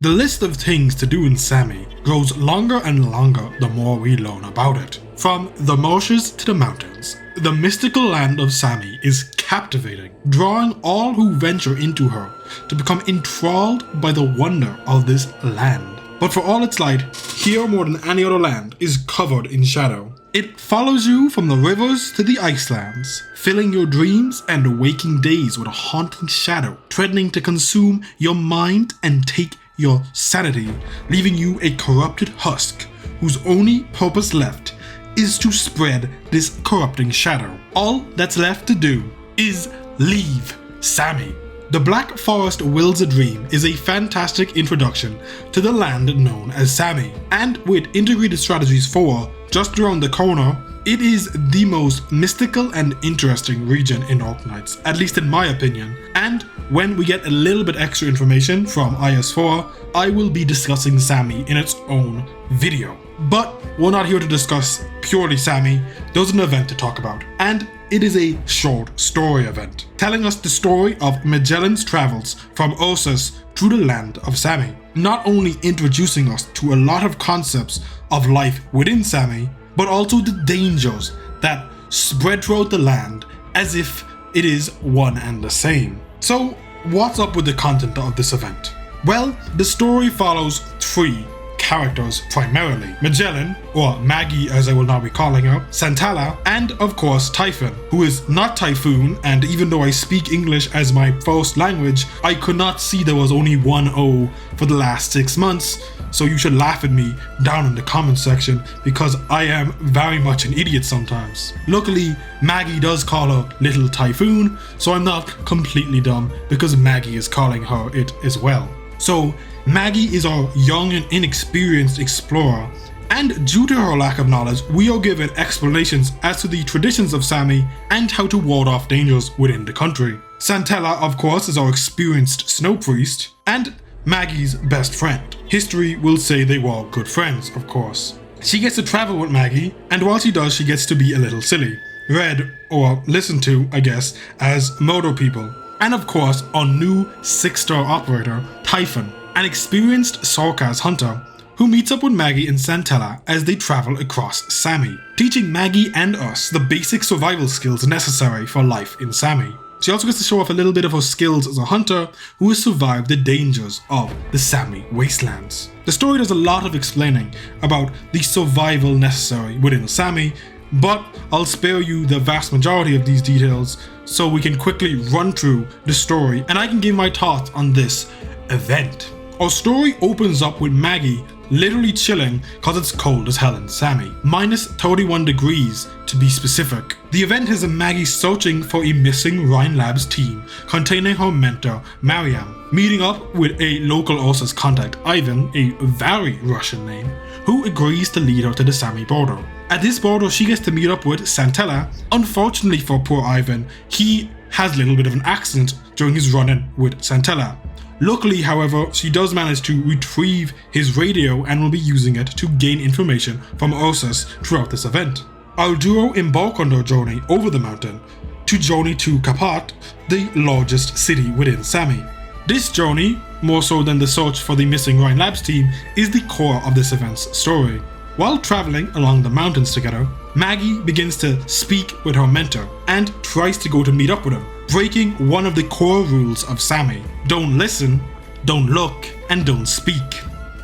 The list of things to do in Sami grows longer and longer the more we learn about it. From the marshes to the mountains, the mystical land of Sami is captivating, drawing all who venture into her to become enthralled by the wonder of this land. But for all its light, here more than any other land is covered in shadow. It follows you from the rivers to the icelands, filling your dreams and waking days with a haunting shadow, threatening to consume your mind and take your sanity, leaving you a corrupted husk whose only purpose left is to spread this corrupting shadow. All that's left to do is leave Sami. The Black Forest Wills a Dream is a fantastic introduction to the land known as Sami, and with integrated strategies for just around the corner, it is the most mystical and interesting region in Arknights, at least in my opinion. And when we get a little bit extra information from IS4, I will be discussing Sami in its own video. But we're not here to discuss purely Sami, there's an event to talk about. And it is a short story event, telling us the story of Magellan's travels from Ursus through the land of Sami. Not only introducing us to a lot of concepts of life within Sami, but also the dangers that spread throughout the land as if it is one and the same. So what's up with the content of this event? Well, the story follows three characters primarily: Magellan, or Maggie as I will now be calling her, Santala, and of course Typhon, who is not Typhoon, and even though I speak English as my first language, I could not see there was only one O for the last 6 months, so you should laugh at me down in the comment section because I am very much an idiot sometimes. Luckily, Maggie does call her Little Typhoon, so I'm not completely dumb because Maggie is calling her it as well. So Maggie is our young and inexperienced explorer, and due to her lack of knowledge, we are given explanations as to the traditions of Sami and how to ward off dangers within the country. Santella, of course, is our experienced snow priest, and Maggie's best friend. History will say they were good friends, of course. She gets to travel with Maggie, and while she does, she gets to be a little silly. Read, or listened to, I guess, as murder people. And of course, our new 6-star operator, Typhon, an experienced Sarkaz hunter who meets up with Maggie and Santella as they travel across Sami, teaching Maggie and us the basic survival skills necessary for life in Sami. She also gets to show off a little bit of her skills as a hunter who has survived the dangers of the Sami wastelands. The story does a lot of explaining about the survival necessary within Sami, but I'll spare you the vast majority of these details so we can quickly run through the story and I can give my thoughts on this event. Our story opens up with Maggie literally chilling cause it's cold as hell in Sami, minus 31 degrees to be specific. The event has Maggie searching for a missing Rhine Labs team containing her mentor Mariam, meeting up with a local Ursus contact Ivan, a very Russian name, who agrees to lead her to the Sami border. At this border, she gets to meet up with Santella. Unfortunately for poor Ivan, he has a little bit of an accident during his run-in with Santella. Luckily, however, she does manage to retrieve his radio and will be using it to gain information from Ursus throughout this event. Our duo embark on their journey over the mountain to journey to Kapat, the largest city within Sami. This journey, more so than the search for the missing Rhine Labs team, is the core of this event's story. While traveling along the mountains together, Maggie begins to speak with her mentor and tries to go to meet up with him, breaking one of the core rules of Sami: don't listen, don't look, and don't speak.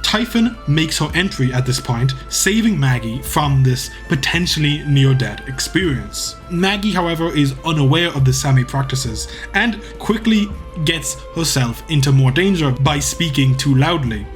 Typhon makes her entry at this point, saving Maggie from this potentially near-death experience. Maggie, however, is unaware of the Sami practices and quickly gets herself into more danger by speaking too loudly.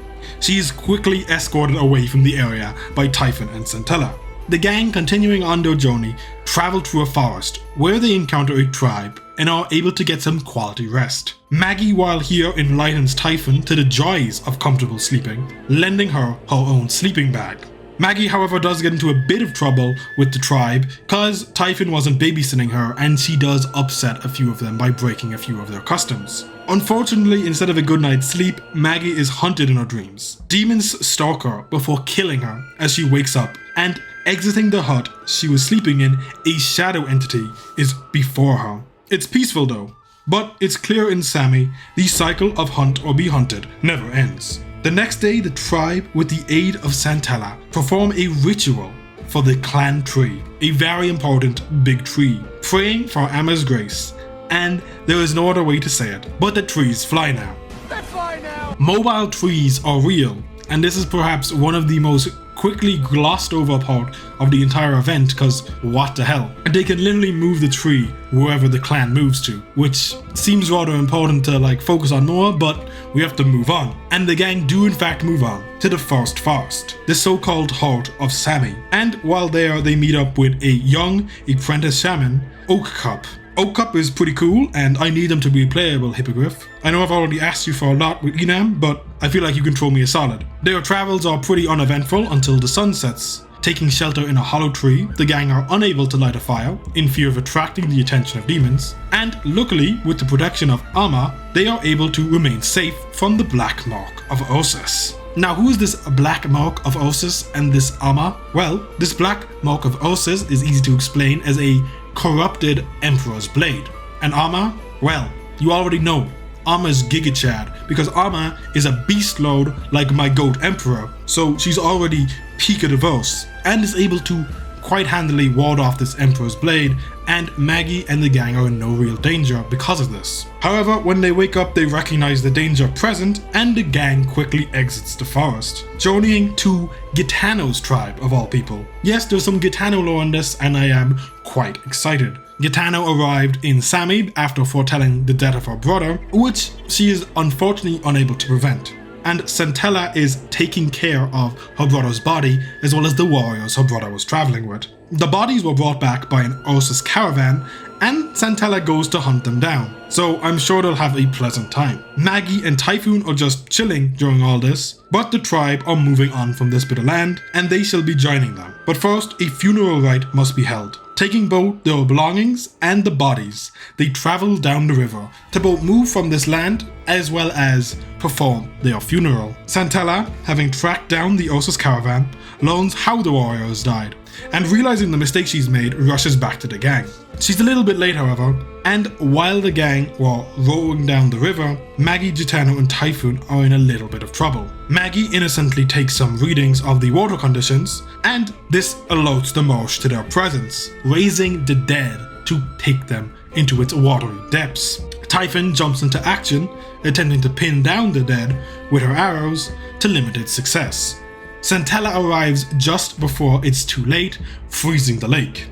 She is quickly escorted away from the area by Typhon and Santella. The gang, continuing on their journey, travel through a forest where they encounter a tribe and are able to get some quality rest. Maggie, while here, enlightens Typhon to the joys of comfortable sleeping, lending her her own sleeping bag. Maggie, however, does get into a bit of trouble with the tribe cause Typhon wasn't babysitting her and she does upset a few of them by breaking a few of their customs. Unfortunately, instead of a good night's sleep, Maggie is hunted in her dreams. Demons stalk her before killing her as she wakes up, and exiting the hut she was sleeping in, a shadow entity is before her. It's peaceful though, but it's clear in Sami the cycle of hunt or be hunted never ends. The next day, the tribe, with the aid of Santella, perform a ritual for the clan tree, a very important big tree, praying for Amma's grace. And there is no other way to say it, but the trees fly now. They fly now! Mobile trees are real, and this is perhaps one of the most quickly glossed over part of the entire event, because what the hell? And they can literally move the tree wherever the clan moves to, which seems rather important to focus on more, but we have to move on. And the gang do in fact move on to the first forest, the so-called heart of Sami. And while there, they meet up with a young apprentice shaman, Oak Cup is pretty cool, and I need them to be playable, Hippogriff. I know I've already asked you for a lot with Enam, but I feel like you can throw me a solid. Their travels are pretty uneventful until the sun sets. Taking shelter in a hollow tree, the gang are unable to light a fire, in fear of attracting the attention of demons, and luckily, with the protection of Amma, they are able to remain safe from the Black Mark of Ursus. Now, who is this Black Mark of Ursus and this Amma? Well, this Black Mark of Ursus is easy to explain as a corrupted Emperor's blade. And Amma? Well, you already know. Amma's Giga Chad, because Amma is a beast load like my goat Emperor, so she's already peak of the verse, and is able to quite handily ward off this Emperor's blade, and Maggie and the gang are in no real danger because of this. However, when they wake up, they recognize the danger present, and the gang quickly exits the forest, journeying to Gitano's tribe of all people. Yes, there's some Gitano lore in this, and I am quite excited. Gitano arrived in Sami after foretelling the death of her brother, which she is unfortunately unable to prevent. And Santella is taking care of her brother's body as well as the warriors her brother was traveling with. The bodies were brought back by an Ursus caravan, and Santella goes to hunt them down, so I'm sure they'll have a pleasant time. Maggie and Typhoon are just chilling during all this, but the tribe are moving on from this bit of land, and they shall be joining them. But first, a funeral rite must be held. Taking both their belongings and the bodies, they travel down the river to both move from this land as well as perform their funeral. Santella, having tracked down the Ursus caravan, learns how the warriors died, and realizing the mistake she's made, rushes back to the gang. She's a little bit late, however, and while the gang were rowing down the river, Maggie, Gitano, and Typhoon are in a little bit of trouble. Maggie innocently takes some readings of the water conditions, and this alerts the marsh to their presence, raising the dead to take them into its watery depths. Typhon jumps into action, attempting to pin down the dead with her arrows to limited success. Santella arrives just before it's too late, freezing the lake.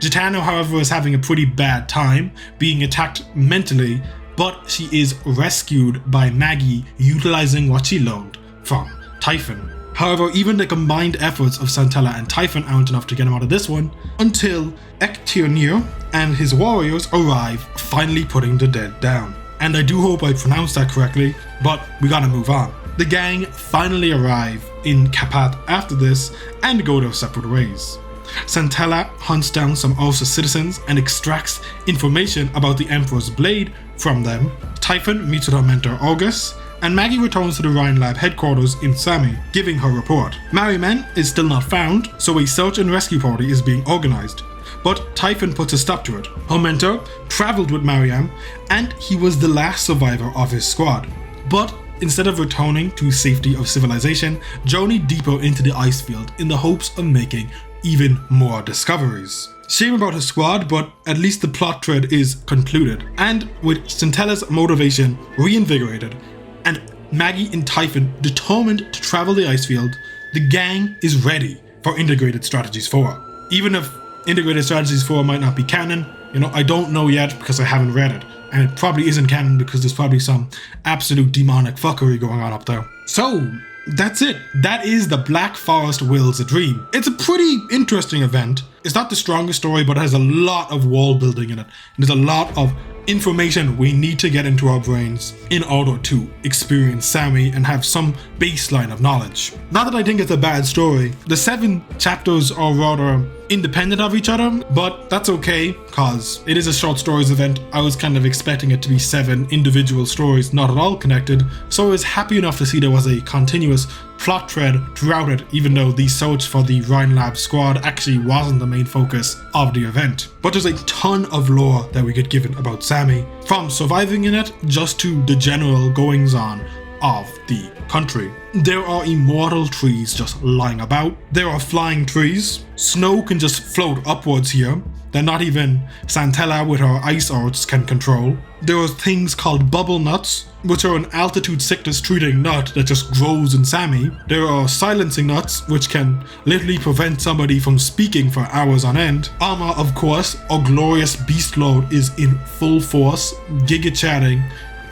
Gitano, however, is having a pretty bad time, being attacked mentally, but she is rescued by Maggie utilizing what she learned from Typhon. However, even the combined efforts of Santella and Typhon aren't enough to get him out of this one, until Ektirnir and his warriors arrive, finally putting the dead down. And I do hope I pronounced that correctly, but we gotta move on. The gang finally arrive in Kapat after this and go their separate ways. Santella hunts down some Ursus citizens and extracts information about the Emperor's blade from them. Typhon meets with her mentor August, and Maggie returns to the Rhine Lab headquarters in Sami, giving her report. Merryman is still not found, so a search and rescue party is being organized, but Typhon puts a stop to it. Her mentor traveled with Mariam, and he was the last survivor of his squad. But instead of returning to safety of civilization, journeyed deeper into the ice field in the hopes of making even more discoveries. Shame about his squad, but at least the plot thread is concluded. And with Santella's motivation reinvigorated, and Maggie and Typhon determined to travel the ice field, the gang is ready for Integrated Strategies 4. Even if Integrated Strategies 4 might not be canon, I don't know yet because I haven't read it. And it probably isn't canon because there's probably some absolute demonic fuckery going on up there. So, that's it. That is the Black Forest Wills a Dream. It's a pretty interesting event. It's not the strongest story, but it has a lot of world building in it. And there's a lot of information we need to get into our brains in order to experience Sami and have some baseline of knowledge. Not that I think it's a bad story. The 7 chapters are rather independent of each other, but that's okay because it is a short stories event. I was kind of expecting it to be 7 individual stories not at all connected, so I was happy enough to see there was a continuous plot thread throughout it, even though the search for the Rhine Lab squad actually wasn't the main focus of the event. But there's a ton of lore that we get given about Sami, from surviving in it just to the general goings on of the country. There are immortal trees just lying about. There are flying trees. Snow can just float upwards here that not even Santella with her ice arts can control. There are things called bubble nuts, which are an altitude sickness treating nut that just grows in Sami. There are silencing nuts, which can literally prevent somebody from speaking for hours on end. Armor, of course, our glorious beast lord is in full force, giga chatting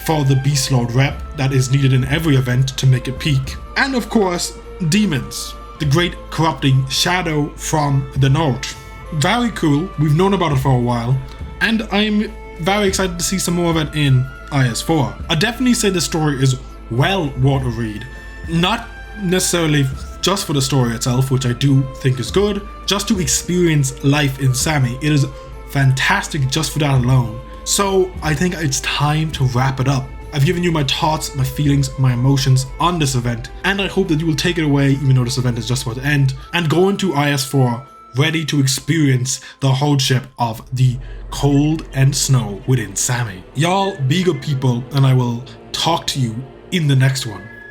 for the beast lord rep that is needed in every event to make it peak. And of course, demons, the great corrupting shadow from the north. Very cool, we've known about it for a while, and I'm very excited to see some more of it in IS4. I definitely say the story is well worth a read. Not necessarily just for the story itself, which I do think is good, just to experience life in Sami. It is fantastic just for that alone. So I think it's time to wrap it up. I've given you my thoughts, my feelings, my emotions on this event, and I hope that you will take it away, even though this event is just about to end, and go into IS4 ready to experience the hardship of the cold and snow within Sami. Y'all be good people, and I will talk to you in the next one.